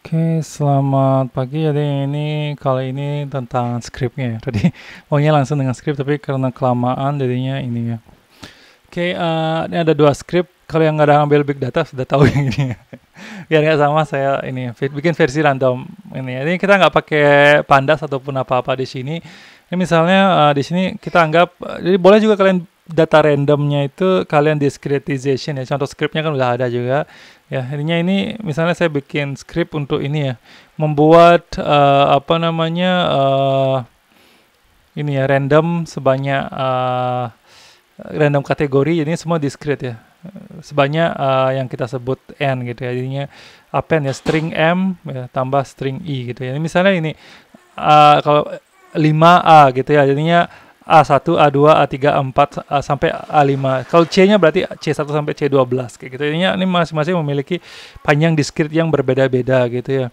Oke, selamat pagi. Jadi kali ini tentang skripnya ya. Tadi maunya langsung dengan skrip, tapi karena kelamaan jadinya ini ya. Oke, ini ada dua skrip. Kalau yang nggak ada ngambil big data sudah tahu yang ini ya. Biar nggak sama saya ini bikin versi random ini. Ini kita nggak pakai pandas ataupun apa-apa di sini. Ini misalnya di sini kita anggap, jadi boleh juga kalian data randomnya itu kalian discretization ya. Contoh skripnya kan udah ada juga. Ya, ini misalnya saya bikin skrip untuk ini ya, membuat apa namanya ini ya random sebanyak random kategori, jadi semua discrete ya, sebanyak yang kita sebut n gitu ya, jadinya append ya string m ya, tambah string i gitu ya. Ini misalnya ini kalau 5a gitu ya, jadinya A1, A2, A3, A4 sampai A5. Kalau C-nya berarti C1 sampai C12 kayak gitu. Ini masing-masing memiliki panjang diskrit yang berbeda-beda gitu ya.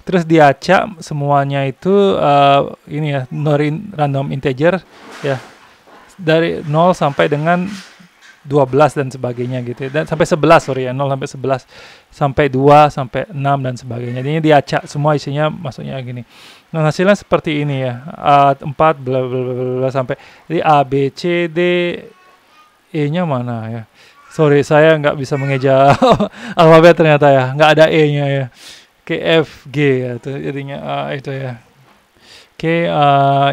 Terus diacak semuanya itu ini ya random integer ya, dari 0 sampai dengan 12 dan sebagainya gitu ya. Dan sampai 11 sorry ya, 0 sampai 11 sampai 2 sampai 6 dan sebagainya. Jadi diacak semua isinya masuknya gini. Nah, hasilnya seperti ini ya. A4 bla bla bla bla sampai jadi A B C D E-nya mana ya. Sorry, saya nggak bisa mengeja alfabet ternyata ya. Nggak ada E-nya ya. K F G ya itu jadinya itu ya. Oke,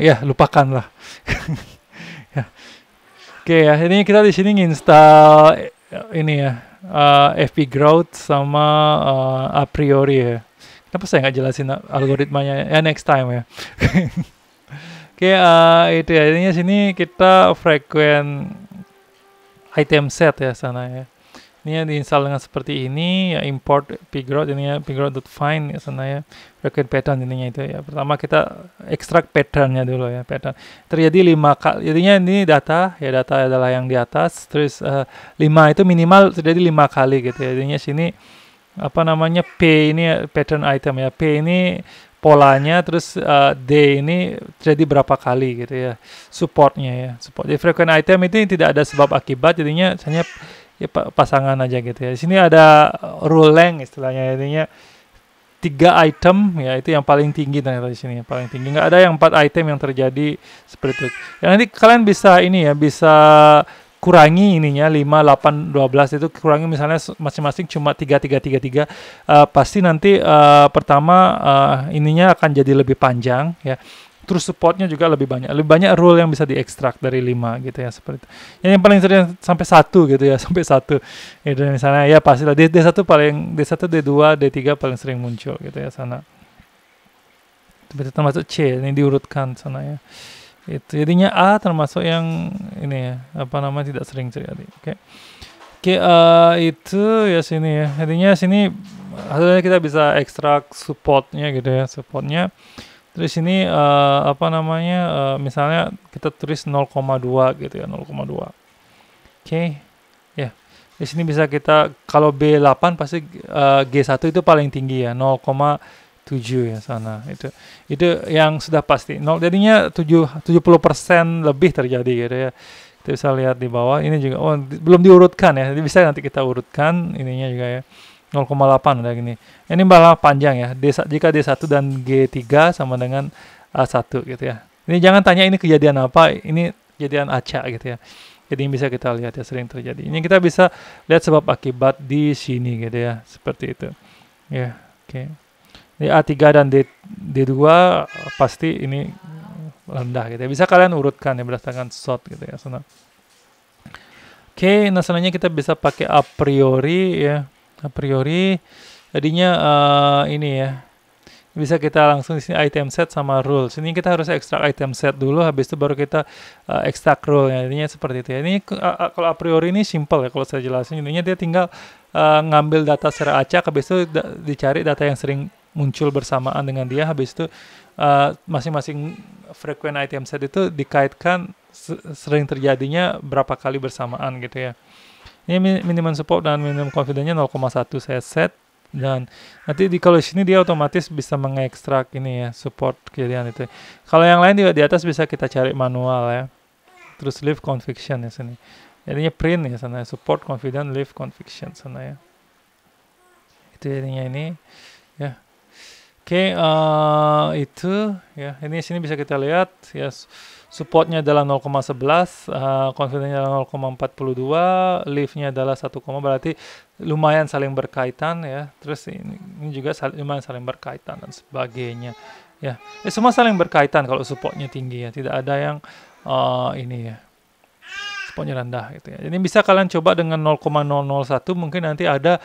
ya lupakan lah. Oke ya, ini kita di sini nginstal ini ya, FP Growth sama a priori ya. Kenapa saya nggak jelasin algoritmanya ya next time ya. Oke, itu ya. Ini sini kita frequent item set ya sana ya. Ini ya diinstal dengan seperti ini ya, import pgrowth ini ya, pgrowth.find ya sana ya, frequent pattern ininya itu ya. Pertama kita ekstrak patternnya dulu ya, pattern terjadi 5 kali, jadinya ini data ya, data adalah yang di atas, terus 5 itu minimal terjadi 5 kali gitu ya. Jadinya sini apa namanya, P ini ya, pattern item ya, P ini polanya, terus D ini terjadi berapa kali gitu ya, supportnya ya, support. Jadi frequent item itu tidak ada sebab akibat, jadinya hanya ya pasangan aja gitu ya. Di sini ada rule length istilahnya, jadinya 3 item ya, itu yang paling tinggi ternyata di sini, yang paling tinggi. Nggak ada yang 4 item yang terjadi seperti itu. Ya, nanti kalian bisa ini ya, bisa kurangi ininya 5, 8, 12 itu kurangi misalnya masing-masing cuma 3, 3, 3, 3. Pasti nanti pertama ininya akan jadi lebih panjang ya. Terus supportnya juga lebih banyak rule yang bisa diekstrak dari 5 gitu ya, seperti itu. Yang paling sering sampai 1 gitu ya, sampai 1. Itu misalnya ya pastilah D1 paling, D1, D2, D3 paling sering muncul gitu ya sana. Itu termasuk C, ini diurutkan sana ya. Itu jadinya A termasuk yang ini ya, apa namanya, tidak sering terjadi. Oke. Oke, itu ya sini ya. Jadinya sini hasilnya kita bisa ekstrak supportnya gitu ya, supportnya. Terus ini apa namanya, misalnya kita tulis 0,2 gitu ya, 0,2. Oke, ya. Di sini bisa kita, kalau B8 pasti G1 itu paling tinggi ya, 0,7 ya sana. Itu yang sudah pasti. Jadinya 70% lebih terjadi gitu ya. Kita bisa lihat di bawah ini juga, belum diurutkan ya. Jadi bisa nanti kita urutkan ininya juga ya. 0,8 udah gini. Ini malah panjang ya. Jika D1 dan G3 sama dengan A1 gitu ya. Ini jangan tanya ini kejadian apa, ini kejadian acak gitu ya. Jadi ini bisa kita lihat ya, sering terjadi. Ini kita bisa lihat sebab akibat di sini gitu ya, seperti itu. Ya, oke. Di A3 dan D2 pasti ini rendah gitu ya. Bisa kalian urutkan ya berdasarkan sort gitu ya. Oke, nah selanjutnya kita bisa pakai a priori ya. A priori jadinya ini ya. Bisa kita langsung di sini item set sama rules. Ini kita harus ekstrak item set dulu, habis itu baru kita ekstrak rule ya. Jadinya seperti itu ya. Ini kalau a priori ini simple ya kalau saya jelasin. Intinya dia tinggal ngambil data secara acak, habis itu dicari data yang sering muncul bersamaan dengan dia, habis itu masing-masing frequent item set itu dikaitkan sering terjadinya berapa kali bersamaan gitu ya. Ini minimum support dan minimum confidence-nya 0,1 saya set, dan nanti kalau sini dia otomatis bisa mengekstrak ini ya, support kejadian itu. Kalau yang lain di atas bisa kita cari manual ya. Terus leave conviction ya sini. Jadinya print ya sana, support confidence leave conviction sana ya. Itu jadinya ini ya. Oke, itu ya. Ini sini bisa kita lihat ya, supportnya adalah 0,11, confidence-nya adalah 0,42, lift-nya adalah 1, berarti lumayan saling berkaitan ya. Terus ini juga lumayan saling berkaitan dan sebagainya ya. Semua saling berkaitan kalau supportnya tinggi ya. Tidak ada yang ini ya, supportnya rendah gitu ya. Jadi bisa kalian coba dengan 0,001, mungkin nanti ada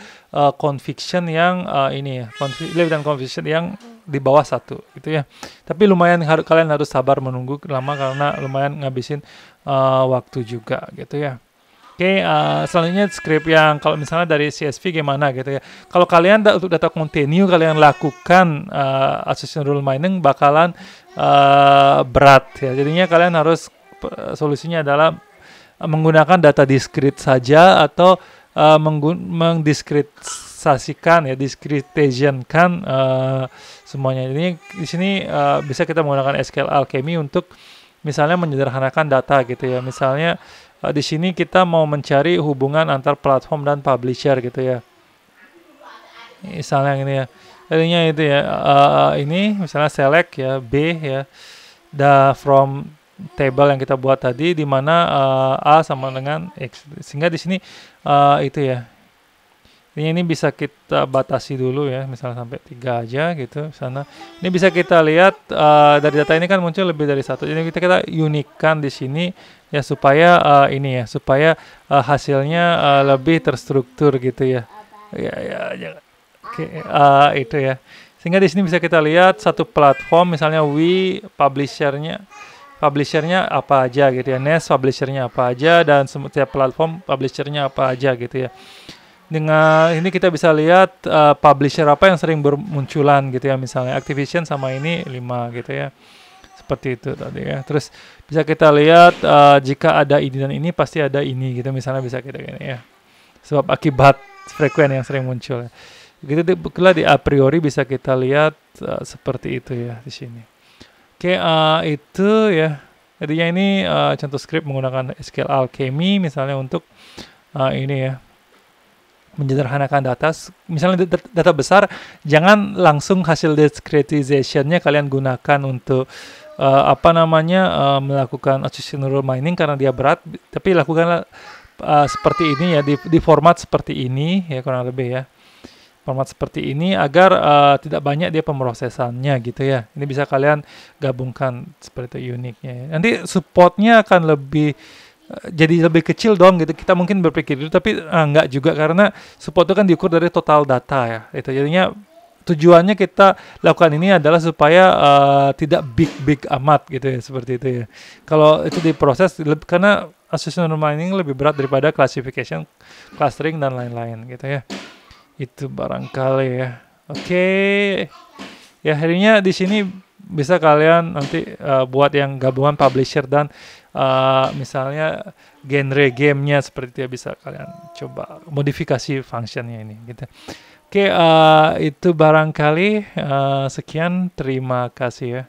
conviction yang ini ya, lift dan conviction yang di bawah 1 gitu ya. Tapi lumayan kalian harus sabar menunggu lama karena lumayan ngabisin waktu juga gitu ya. Oke, selanjutnya script yang kalau misalnya dari CSV gimana gitu ya. Kalau kalian untuk data continue kalian lakukan association rule mining bakalan berat ya. Jadinya kalian harus solusinya adalah menggunakan data discrete saja atau mengdiskretisasikan ya, discretization-kan semuanya. Jadi di sini bisa kita menggunakan SQL Alchemy untuk misalnya menyederhanakan data gitu ya. Misalnya di sini kita mau mencari hubungan antar platform dan publisher gitu ya. Misalnya ini ya. Tadinya itu ya, ini misalnya select ya B ya, from table yang kita buat tadi di mana A sama dengan X. Sehingga di sini itu ya. Ini bisa kita batasi dulu ya, misalnya sampai 3 aja gitu sana. Ini bisa kita lihat dari data ini kan muncul lebih dari 1. Jadi kita unikan di sini ya supaya ini ya, supaya hasilnya lebih terstruktur gitu ya. Ya. Oke, itu ya. Sehingga di sini bisa kita lihat satu platform misalnya publishernya apa aja gitu ya, Nest publishernya apa aja, dan setiap platform publishernya apa aja gitu ya. Dengan ini kita bisa lihat publisher apa yang sering bermunculan gitu ya, misalnya Activision sama ini 5 gitu ya, seperti itu tadi ya. Terus bisa kita lihat jika ada ini dan ini pasti ada ini gitu, misalnya bisa kita gini ya, sebab akibat frekuen yang sering muncul ya. Gitu di a priori bisa kita lihat seperti itu ya di sini. Oke, itu ya. Jadinya ini contoh script menggunakan SQL Alchemy misalnya untuk ini ya, menyederhanakan data. Misalnya data besar, jangan langsung hasil discretization-nya kalian gunakan untuk melakukan association rule mining karena dia berat, tapi lakukanlah seperti ini ya, di format seperti ini ya, kurang lebih ya. Format seperti ini agar tidak banyak dia pemrosesannya gitu ya. Ini bisa kalian gabungkan seperti itu uniknya ya. Nanti supportnya akan jadi lebih kecil dong gitu. Kita mungkin berpikir itu, tapi enggak juga, karena support itu kan diukur dari total data ya. Itu jadinya tujuannya kita lakukan ini adalah supaya tidak big amat gitu ya, seperti itu ya. Kalau itu diproses, karena association mining lebih berat daripada classification, clustering dan lain-lain gitu ya. Itu barangkali ya. Oke. Ya, akhirnya di sini bisa kalian nanti buat yang gabungan publisher dan misalnya genre gamenya seperti itu ya, bisa kalian coba modifikasi functionnya ini gitu. Oke, itu barangkali sekian, terima kasih ya.